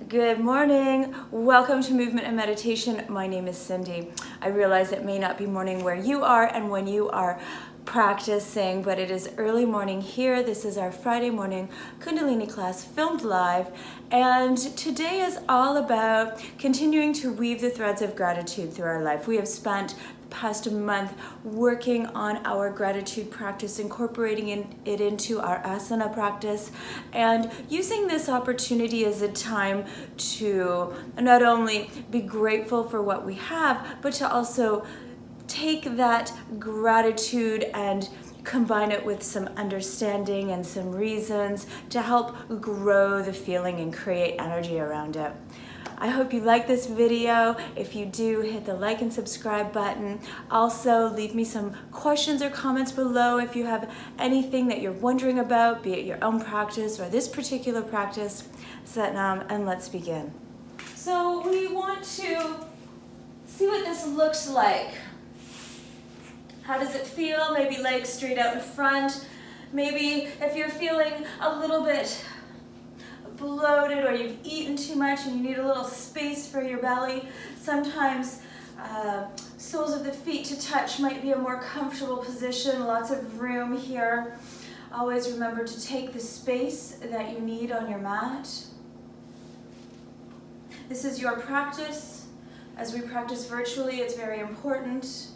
Good morning. Welcome to Movement and Meditation. My name is Cindy. I realize it may not be morning where you are and when you are practicing, but it is early morning here. This is our Friday morning Kundalini class filmed live, and today is all about continuing to weave the threads of gratitude through our life. We have spent the past month working on our gratitude practice, incorporating it into our asana practice, and using this opportunity as a time to not only be grateful for what we have, but to also take that gratitude and combine it with some understanding and some reasons to help grow the feeling and create energy around it. I hope you like this video. If you do, hit the like and subscribe button. Also, leave me some questions or comments below if you have anything that you're wondering about, be it your own practice or this particular practice. Satnam, and let's begin. So we want to see what this looks like. How does it feel? Maybe legs straight out in front. Maybe if you're feeling a little bit bloated or you've eaten too much and you need a little space for your belly, sometimes soles of the feet to touch might be a more comfortable position. Lots of room here. Always remember to take the space that you need on your mat. This is your practice. As we practice virtually, it's very important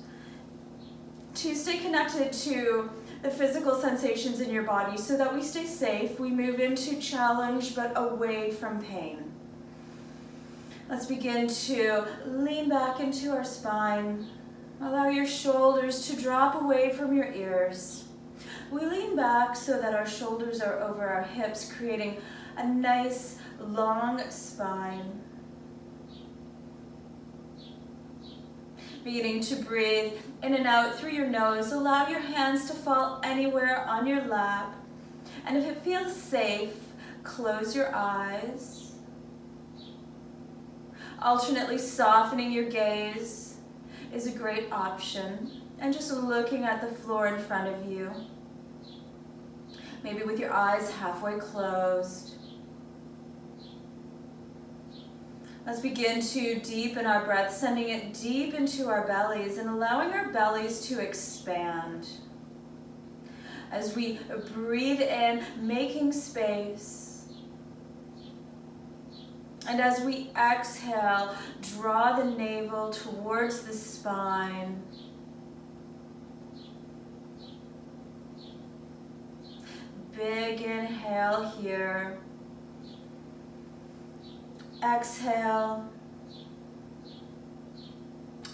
to stay connected to the physical sensations in your body so that we stay safe. We move into challenge but away from pain. Let's begin to lean back into our spine. Allow your shoulders to drop away from your ears. We lean back so that our shoulders are over our hips, creating a nice long spine. Beginning to breathe in and out through your nose. Allow your hands to fall anywhere on your lap. And if it feels safe, close your eyes. Alternately softening your gaze is a great option. And just looking at the floor in front of you. Maybe with your eyes halfway closed. Let's begin to deepen our breath, sending it deep into our bellies and allowing our bellies to expand. As we breathe in, making space. And as we exhale, draw the navel towards the spine. Big inhale here. Exhale,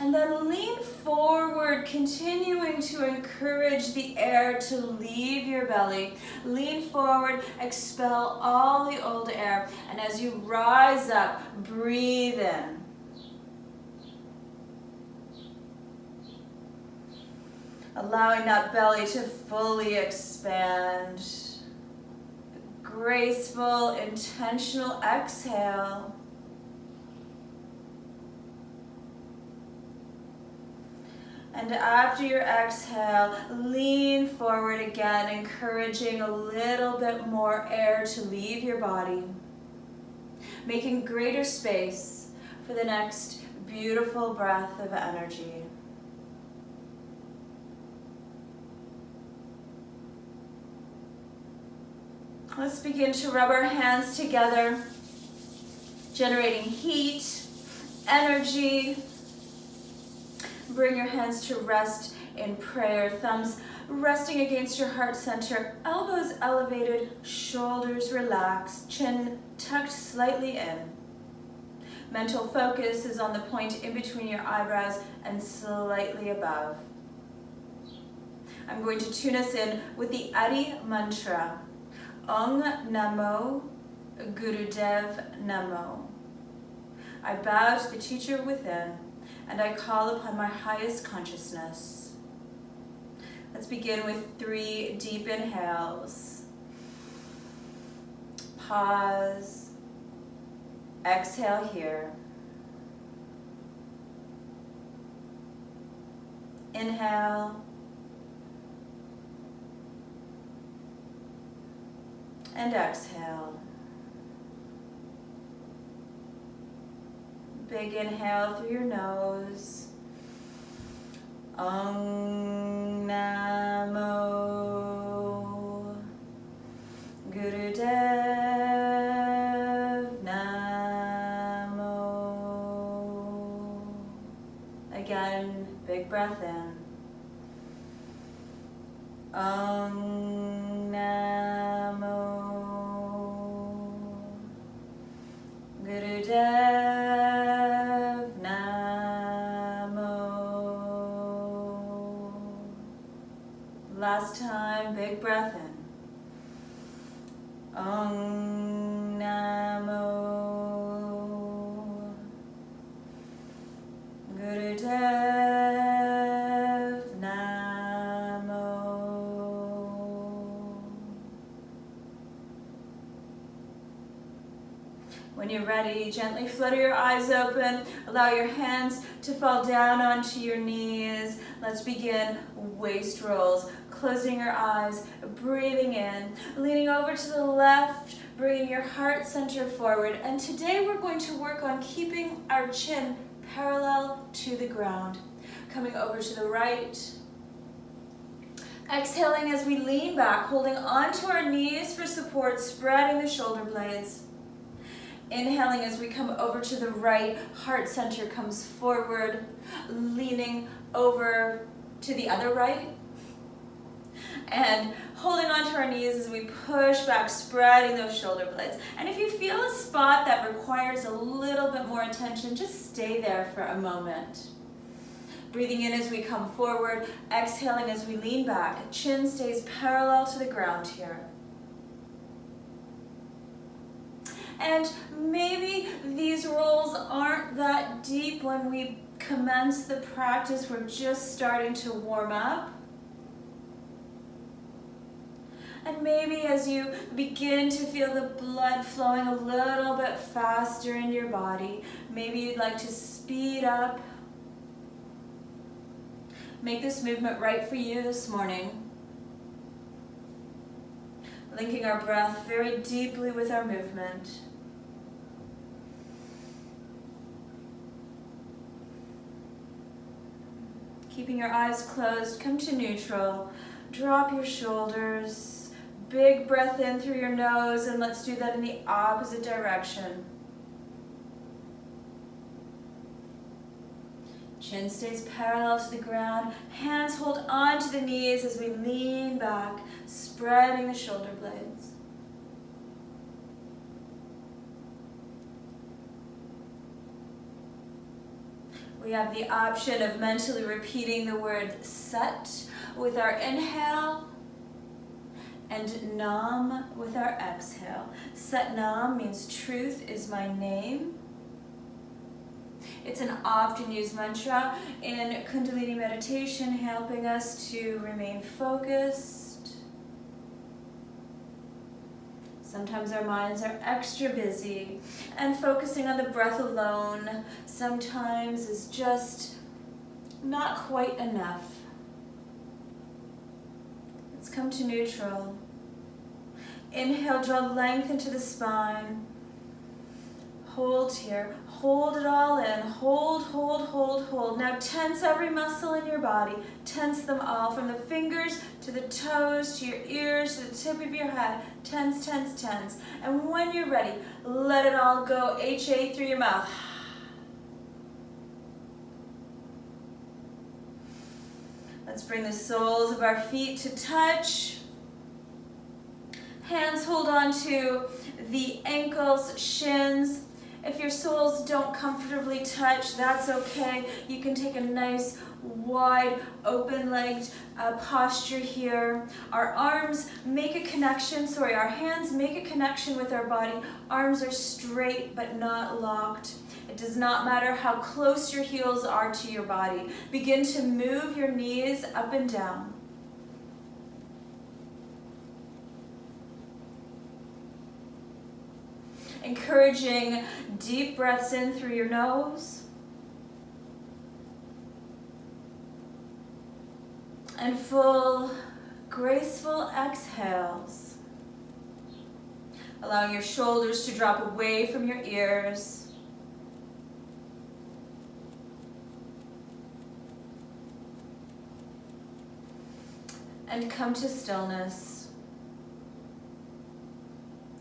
and then lean forward, continuing to encourage the air to leave your belly. Lean forward, expel all the old air, and as you rise up, breathe in. Allowing that belly to fully expand. Graceful, intentional exhale. And after your exhale, lean forward again, encouraging a little bit more air to leave your body. Making greater space for the next beautiful breath of energy. Let's begin to rub our hands together, generating heat, energy. Bring your hands to rest in prayer, thumbs resting against your heart center, elbows elevated, shoulders relaxed, chin tucked slightly in. Mental focus is on the point in between your eyebrows and slightly above. I'm going to tune us in with the Adi mantra. Ong Namo Gurudev Namo. I bow to the teacher within, and I call upon my highest consciousness. Let's begin with 3 deep inhales. Pause. Exhale here. Inhale. And exhale. Big inhale through your nose. Om Namo Gurudev Namo. Again, big breath in. Om Namo Gurudev Namo. Last time, big breath in. Om Namo Gurudev Namo. When you're ready, gently flutter your eyes open. Allow your hands to fall down onto your knees. Let's begin waist rolls. Closing your eyes, breathing in, leaning over to the left, bringing your heart center forward. And today we're going to work on keeping our chin parallel to the ground. Coming over to the right. Exhaling as we lean back, holding onto our knees for support, spreading the shoulder blades. Inhaling as we come over to the right, heart center comes forward, leaning over to the other right. And holding onto our knees as we push back, spreading those shoulder blades. And if you feel a spot that requires a little bit more attention, just stay there for a moment. Breathing in as we come forward, exhaling as we lean back. Chin stays parallel to the ground here. And maybe these rolls aren't that deep when we commence the practice. We're just starting to warm up. And maybe as you begin to feel the blood flowing a little bit faster in your body, maybe you'd like to speed up. Make this movement right for you this morning. Linking our breath very deeply with our movement. Keeping your eyes closed, come to neutral. Drop your shoulders. Big breath in through your nose, and let's do that in the opposite direction. Chin stays parallel to the ground. Hands hold onto the knees as we lean back, spreading the shoulder blades. We have the option of mentally repeating the word Sat with our inhale and Nam with our exhale. Sat Nam means truth is my name. It's an often used mantra in Kundalini meditation, helping us to remain focused. Sometimes our minds are extra busy, and focusing on the breath alone sometimes is just not quite enough. Let's come to neutral. Inhale, draw length into the spine. Hold here. Hold it all in. Hold, hold, hold, hold. Now tense every muscle in your body. Tense them all from the fingers to the toes, to your ears, to the tip of your head. Tense, tense, tense. And when you're ready, let it all go. HA through your mouth. Let's bring the soles of our feet to touch. Hands hold on to the ankles, shins. If your soles don't comfortably touch, that's okay. You can take a nice, wide, open-legged posture here. Our arms make a connection, our hands make a connection with our body. Arms are straight but not locked. It does not matter how close your heels are to your body. Begin to move your knees up and down. Encouraging deep breaths in through your nose and full, graceful exhales. Allowing your shoulders to drop away from your ears. and come to stillness.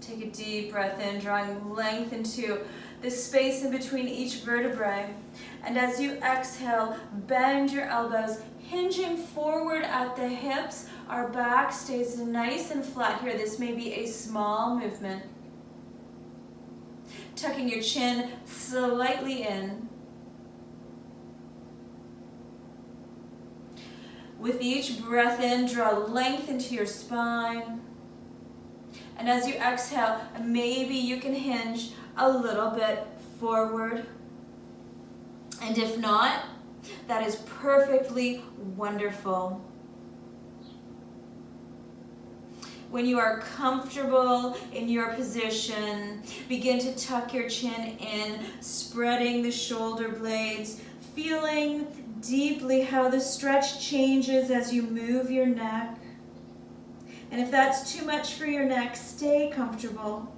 Take a deep breath in, drawing length into the space in between each vertebrae. And as you exhale, bend your elbows, hinging forward at the hips. Our back stays nice and flat here. This may be a small movement. Tucking your chin slightly in. With each breath in, draw length into your spine. And as you exhale, maybe you can hinge a little bit forward. And if not, that is perfectly wonderful. When you are comfortable in your position, begin to tuck your chin in, spreading the shoulder blades, feeling deeply how the stretch changes as you move your neck. And if that's too much for your neck, stay comfortable.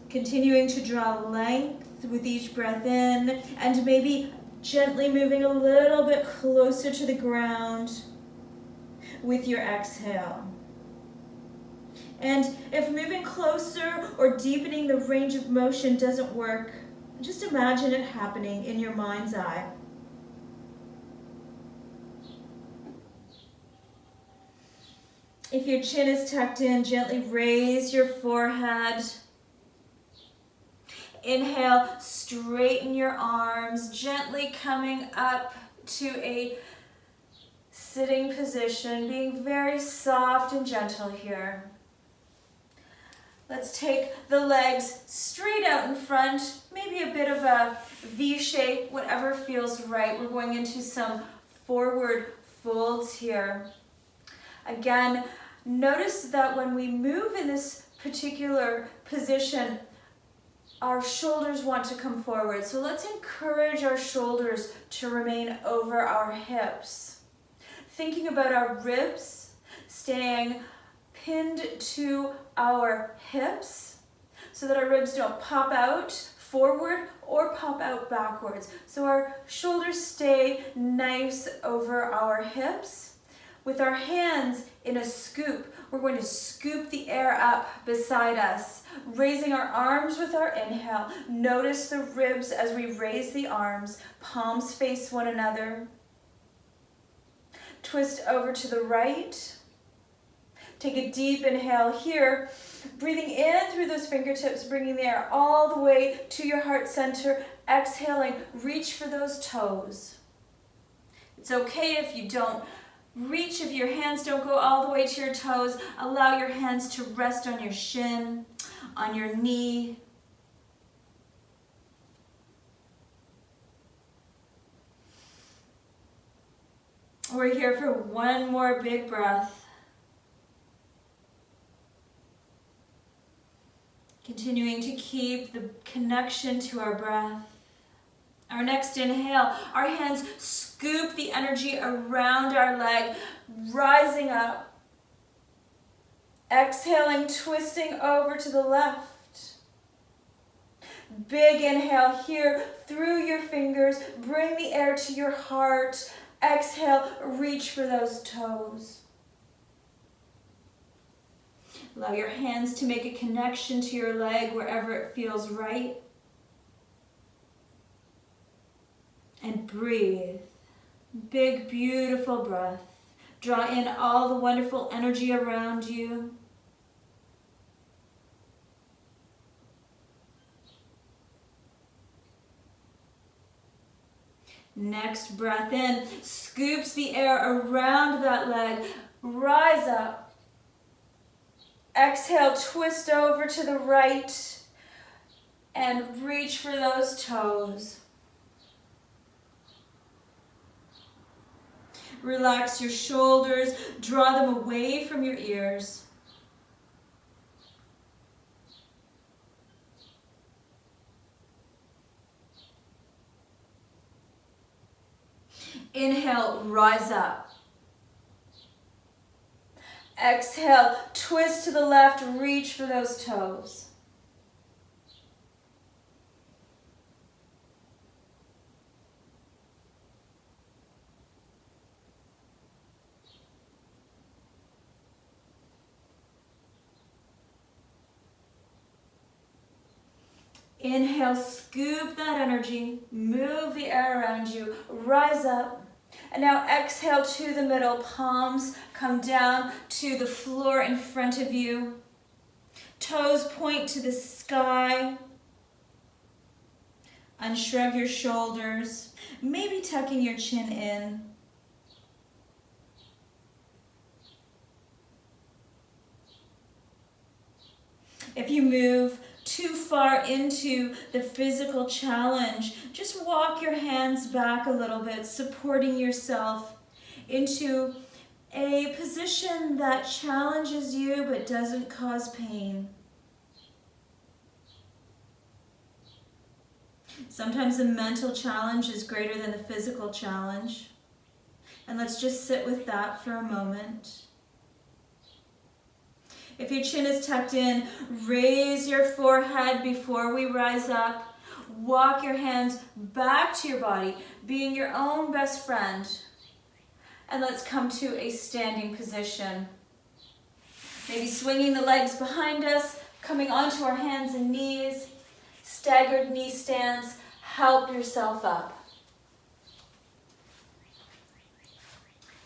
Continuing to draw length with each breath in, and maybe gently moving a little bit closer to the ground with your exhale. And if moving closer or deepening the range of motion doesn't work, just imagine it happening in your mind's eye. If your chin is tucked in, gently raise your forehead. Inhale, straighten your arms, gently coming up to a sitting position, being very soft and gentle here. Let's take the legs straight out in front, maybe a bit of a V shape, whatever feels right. We're going into some forward folds here. Again, notice that when we move in this particular position, our shoulders want to come forward. So let's encourage our shoulders to remain over our hips. Thinking about our ribs staying pinned to our hips so that our ribs don't pop out forward or pop out backwards. So our shoulders stay nice over our hips. With our hands in a scoop, we're going to scoop the air up beside us, raising our arms with our inhale. Notice the ribs as we raise the arms, palms face one another. Twist over to the right. Take a deep inhale here, breathing in through those fingertips, bringing the air all the way to your heart center. Exhaling, reach for those toes. It's okay if you don't reach, if your hands don't go all the way to your toes. Allow your hands to rest on your shin, on your knee. We're here for one more big breath. Continuing to keep the connection to our breath. Our next inhale, our hands scoop the energy around our leg, rising up. Exhaling, twisting over to the left. Big inhale here through your fingers. Bring the air to your heart. Exhale, reach for those toes. Allow your hands to make a connection to your leg wherever it feels right. And breathe. Big, beautiful breath. Draw in all the wonderful energy around you. Next breath in, scoops the air around that leg. Rise up. Exhale, twist over to the right and reach for those toes. Relax your shoulders, draw them away from your ears. Inhale, rise up. Exhale, twist to the left, reach for those toes. Inhale, scoop that energy, move the air around you, rise up. And now exhale to the middle, palms come down to the floor in front of you. Toes point to the sky. Unshrug your shoulders, maybe tucking your chin in. If you move too far into the physical challenge, just walk your hands back a little bit, supporting yourself into a position that challenges you but doesn't cause pain. Sometimes the mental challenge is greater than the physical challenge. And let's just sit with that for a moment. If your chin is tucked in, raise your forehead before we rise up. Walk your hands back to your body, being your own best friend. And let's come to a standing position. Maybe swinging the legs behind us, coming onto our hands and knees. Staggered knee stands. Help yourself up.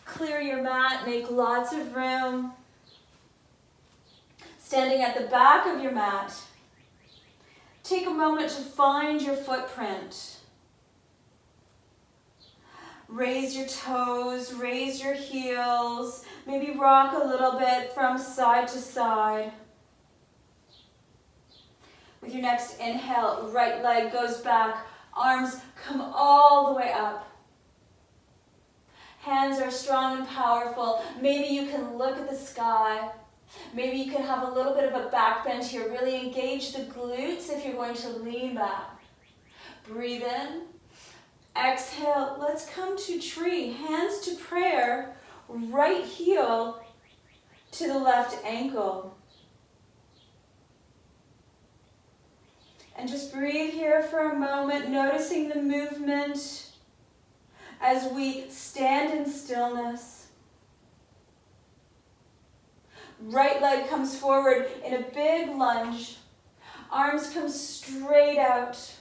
Clear your mat, make lots of room. Standing at the back of your mat, take a moment to find your footprint. Raise your toes, raise your heels, maybe rock a little bit from side to side. With your next inhale, right leg goes back, arms come all the way up. Hands are strong and powerful. Maybe you can look at the sky. Maybe you can have a little bit of a back bend here. Really engage the glutes if you're going to lean back. Breathe in. Exhale. Let's come to tree. Hands to prayer. Right heel to the left ankle. And just breathe here for a moment, noticing the movement as we stand in stillness. Right leg comes forward in a big lunge. Arms come straight out.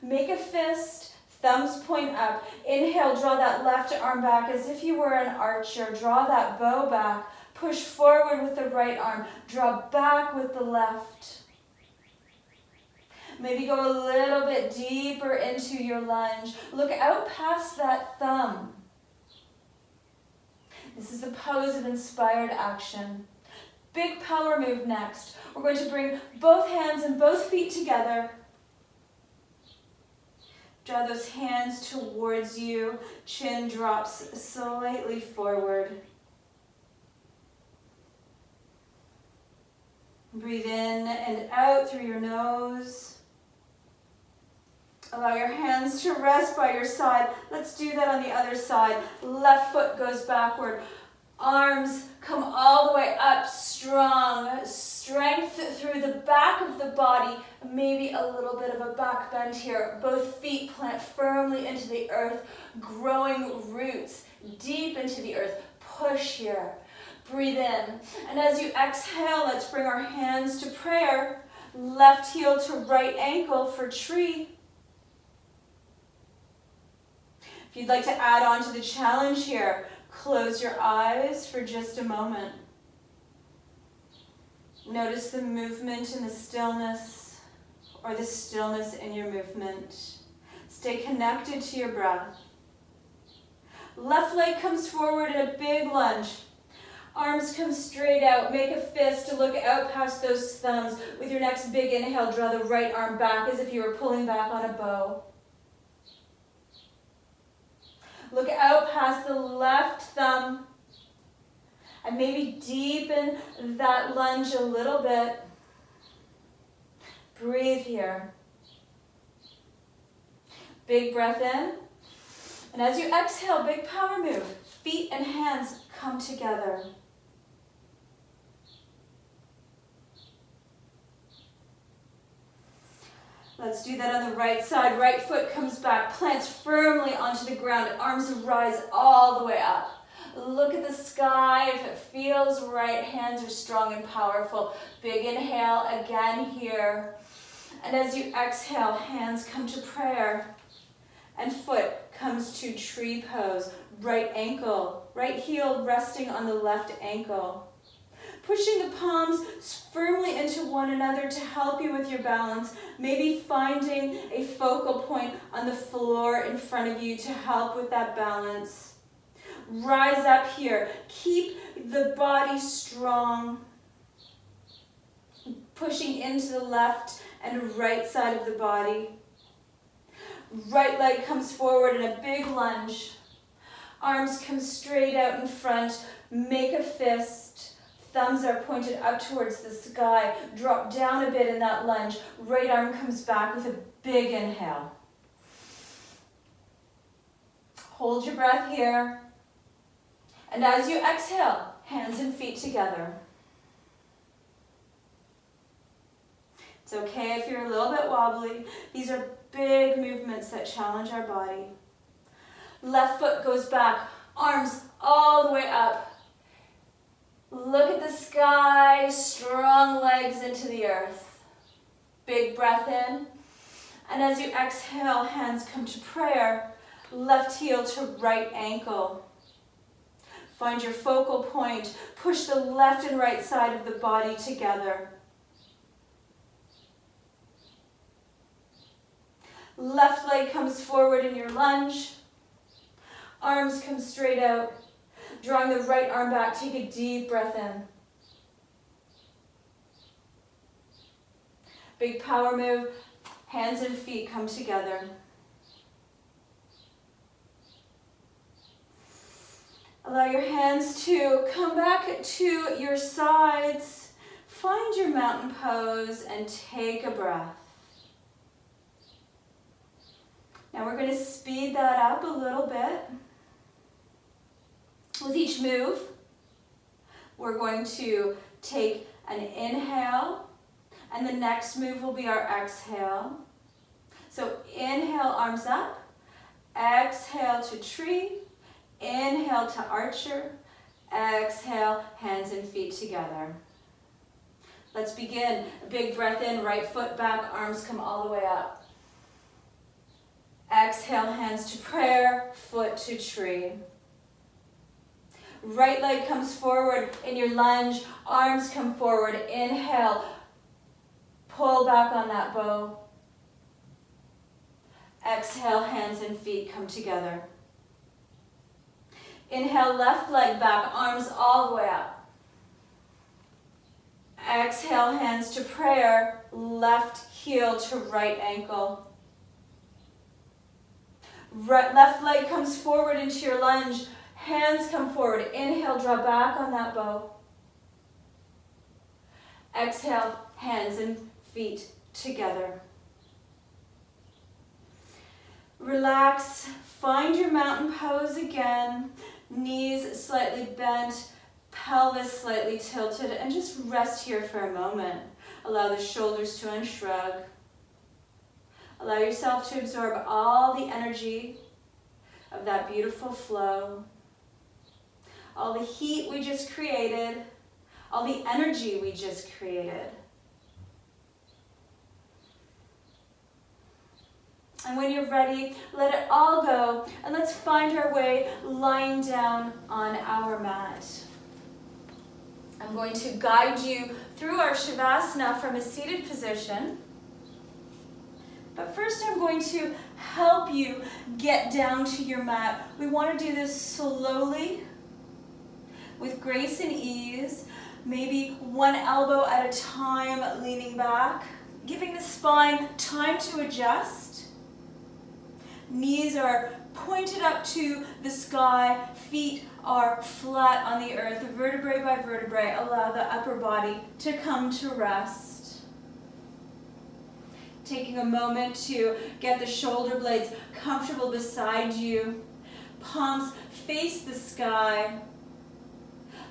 Make a fist, thumbs point up. Inhale, draw that left arm back as if you were an archer. Draw that bow back. Push forward with the right arm. Draw back with the left. Maybe go a little bit deeper into your lunge. Look out past that thumb. This is a pose of inspired action. Big power move next. We're going to bring both hands and both feet together. Draw those hands towards you. Chin drops slightly forward. Breathe in and out through your nose. Allow your hands to rest by your side. Let's do that on the other side. Left foot goes backward. Arms come all the way up, strong. Strength through the back of the body. Maybe a little bit of a back bend here. Both feet plant firmly into the earth, growing roots deep into the earth. Push here. Breathe in. And as you exhale, let's bring our hands to prayer. Left heel to right ankle for tree. If you'd like to add on to the challenge here, close your eyes for just a moment. Notice the movement in the stillness, or the stillness in your movement. Stay connected to your breath. Left leg comes forward in a big lunge. Arms come straight out. Make a fist to look out past those thumbs. With your next big inhale, draw the right arm back as if you were pulling back on a bow. Look out past the left thumb and maybe deepen that lunge a little bit. Breathe here. Big breath in. And as you exhale, big power move. Feet and hands come together. Let's do that on the right side. Right foot comes back, plants firmly onto the ground. Arms rise all the way up. Look at the sky. If it feels right, hands are strong and powerful. Big inhale again here. And as you exhale, hands come to prayer and foot comes to tree pose. Right ankle, right heel resting on the left ankle. Pushing the palms firmly into one another to help you with your balance. Maybe finding a focal point on the floor in front of you to help with that balance. Rise up here. Keep the body strong. Pushing into the left and right side of the body. Right leg comes forward in a big lunge. Arms come straight out in front. Make a fist. Thumbs are pointed up towards the sky. Drop down a bit in that lunge. Right arm comes back with a big inhale. Hold your breath here. And as you exhale, hands and feet together. It's okay if you're a little bit wobbly. These are big movements that challenge our body. Left foot goes back, arms all the way up. Look at the sky, strong legs into the earth. Big breath in. And as you exhale, hands come to prayer. Left heel to right ankle. Find your focal point. Push the left and right side of the body together. Left leg comes forward in your lunge. Arms come straight out. Drawing the right arm back, take a deep breath in. Big power move. Hands and feet come together. Allow your hands to come back to your sides. Find your mountain pose and take a breath. Now we're going to speed that up a little bit. With each move, we're going to take an inhale, and the next move will be our exhale. So inhale, arms up. Exhale to tree. Inhale to archer. Exhale, hands and feet together. Let's begin. A big breath in, right foot back, arms come all the way up. Exhale, hands to prayer, foot to tree. Right leg comes forward in your lunge, arms come forward. Inhale, pull back on that bow. Exhale, hands and feet come together. Inhale, left leg back, arms all the way up. Exhale, hands to prayer, left heel to right ankle. Left leg comes forward into your lunge, hands come forward. Inhale, draw back on that bow. Exhale, hands and feet together. Relax, find your mountain pose again. Knees slightly bent, pelvis slightly tilted, and just rest here for a moment. Allow the shoulders to unshrug. Allow yourself to absorb all the energy of that beautiful flow, all the heat we just created, all the energy we just created. And when you're ready, let it all go, and let's find our way lying down on our mat. I'm going to guide you through our Shavasana from a seated position. But first I'm going to help you get down to your mat. We want to do this slowly, with grace and ease. Maybe one elbow at a time, leaning back, giving the spine time to adjust. Knees are pointed up to the sky, feet are flat on the earth, vertebrae by vertebrae. Allow the upper body to come to rest. Taking a moment to get the shoulder blades comfortable beside you. Palms face the sky.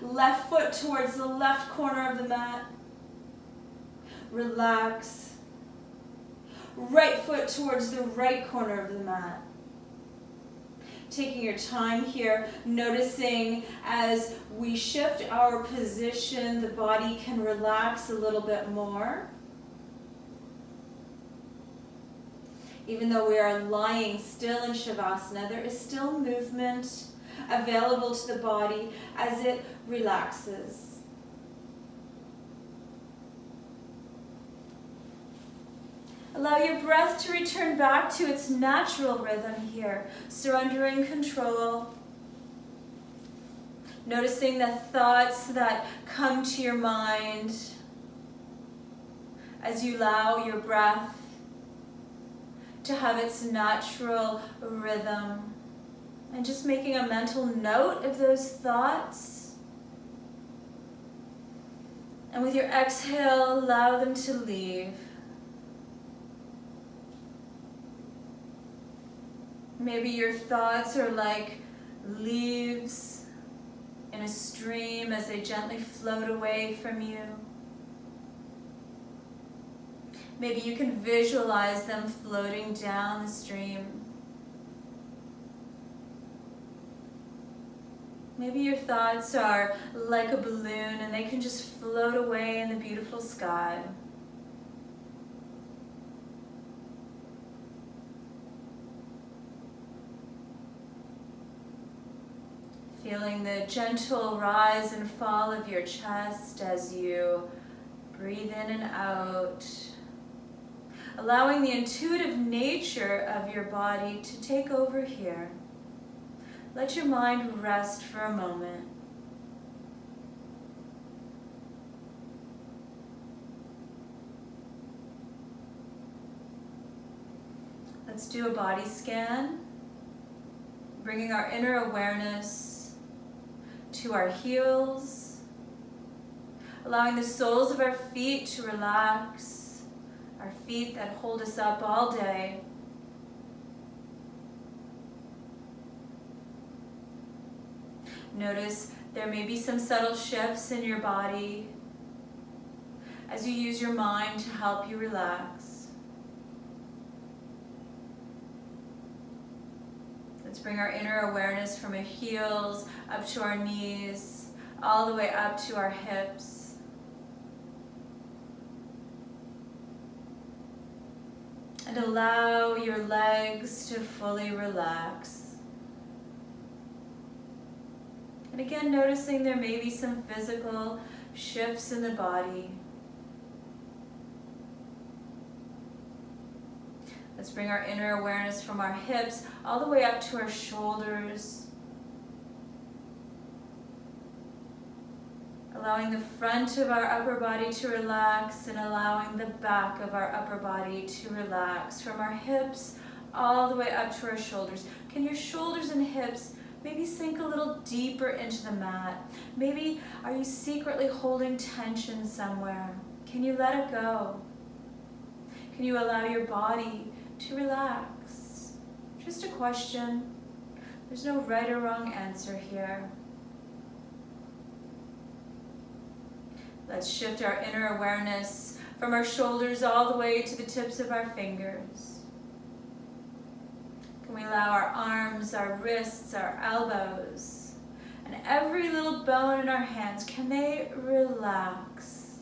Left foot towards the left corner of the mat. Relax. Right foot towards the right corner of the mat. Taking your time here, noticing as we shift our position, the body can relax a little bit more. Even though we are lying still in Shavasana, there is still movement available to the body as it relaxes. Allow your breath to return back to its natural rhythm here, surrendering control. Noticing the thoughts that come to your mind as you allow your breath to have its natural rhythm. And just making a mental note of those thoughts. And with your exhale, allow them to leave. Maybe your thoughts are like leaves in a stream as they gently float away from you. Maybe you can visualize them floating down the stream. Maybe your thoughts are like a balloon and they can just float away in the beautiful sky. Feeling the gentle rise and fall of your chest as you breathe in and out. Allowing the intuitive nature of your body to take over here. Let your mind rest for a moment. Let's do a body scan, bringing our inner awareness to our heels, allowing the soles of our feet to relax, our feet that hold us up all day. Notice there may be some subtle shifts in your body as you use your mind to help you relax. Let's bring our inner awareness from our heels up to our knees, all the way up to our hips. And allow your legs to fully relax. And again, noticing there may be some physical shifts in the body. Let's bring our inner awareness from our hips all the way up to our shoulders. Allowing the front of our upper body to relax and allowing the back of our upper body to relax from our hips all the way up to our shoulders. Can your shoulders and hips maybe sink a little deeper into the mat? Maybe are you secretly holding tension somewhere? Can you let it go? Can you allow your body to relax? Just a question. There's no right or wrong answer here. Let's shift our inner awareness from our shoulders all the way to the tips of our fingers. Can we allow our arms, our wrists, our elbows, and every little bone in our hands, can they relax?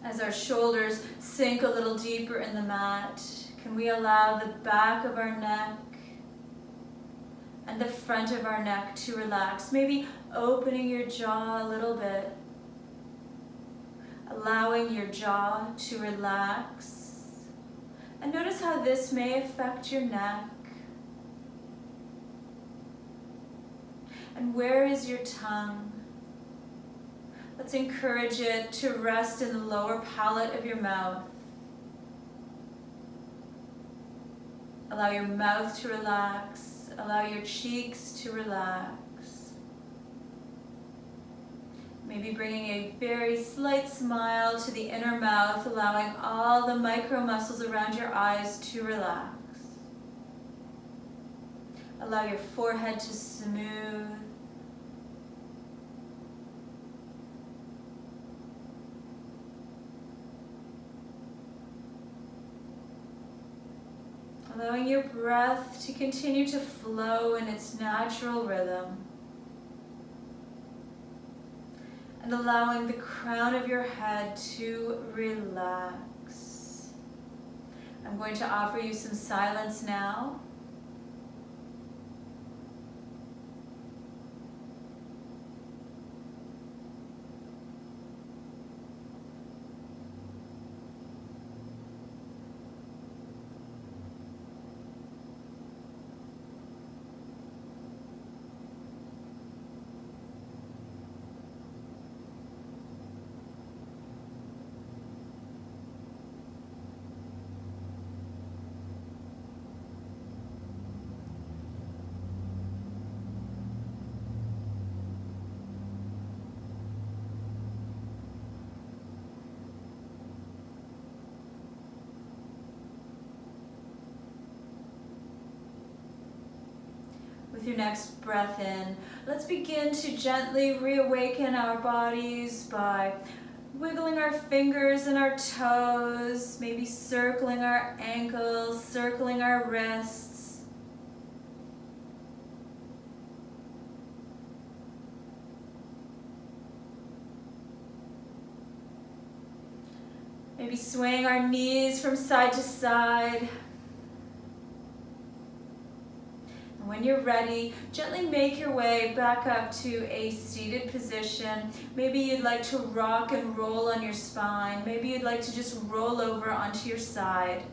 As our shoulders sink a little deeper in the mat, can we allow the back of our neck and the front of our neck to relax? Maybe opening your jaw a little bit. Allowing your jaw to relax. And notice how this may affect your neck. And where is your tongue? Let's encourage it to rest in the lower palate of your mouth. Allow your mouth to relax. Allow your cheeks to relax. Maybe bringing a very slight smile to the inner mouth, allowing all the micro muscles around your eyes to relax. Allow your forehead to smooth. Allowing your breath to continue to flow in its natural rhythm. and allowing the crown of your head to relax. I'm going to offer you some silence now. With your next breath in, let's begin to gently reawaken our bodies by wiggling our fingers and our toes, maybe circling our ankles, circling our wrists. Maybe swaying our knees from side to side. When you're ready, gently make your way back up to a seated position. Maybe you'd like to rock and roll on your spine. Maybe you'd like to just roll over onto your side.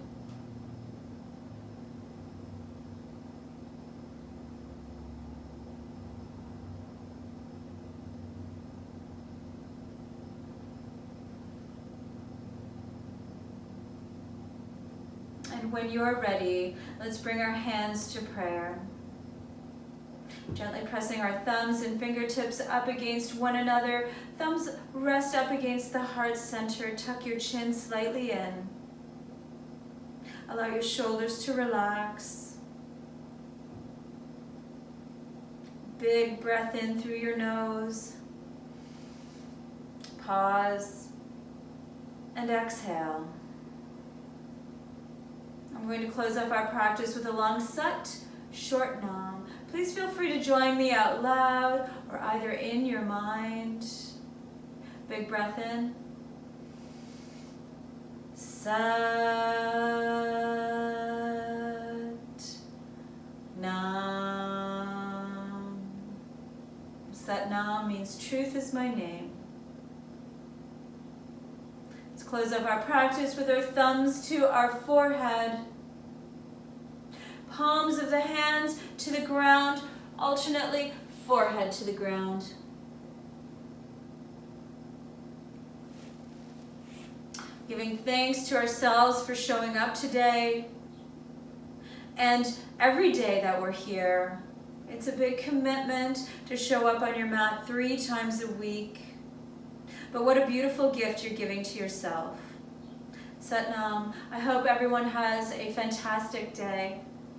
And when you are ready, let's bring our hands to prayer. Gently pressing our thumbs and fingertips up against one another. Thumbs rest up against the heart center. Tuck your chin slightly in. Allow your shoulders to relax. Big breath in through your nose. Pause and exhale. I'm going to close off our practice with a long sat, short nam. Please feel free to join me out loud or either in your mind. Big breath in. Sat Nam. Sat Nam means truth is my name. Let's close up our practice with our thumbs to our forehead. Palms of the hands to the ground, alternately forehead to the ground. Giving thanks to ourselves for showing up today and every day that we're here. It's a big commitment to show up on your mat 3 times a week. But what a beautiful gift you're giving to yourself. Sat Nam. I hope everyone has a fantastic day.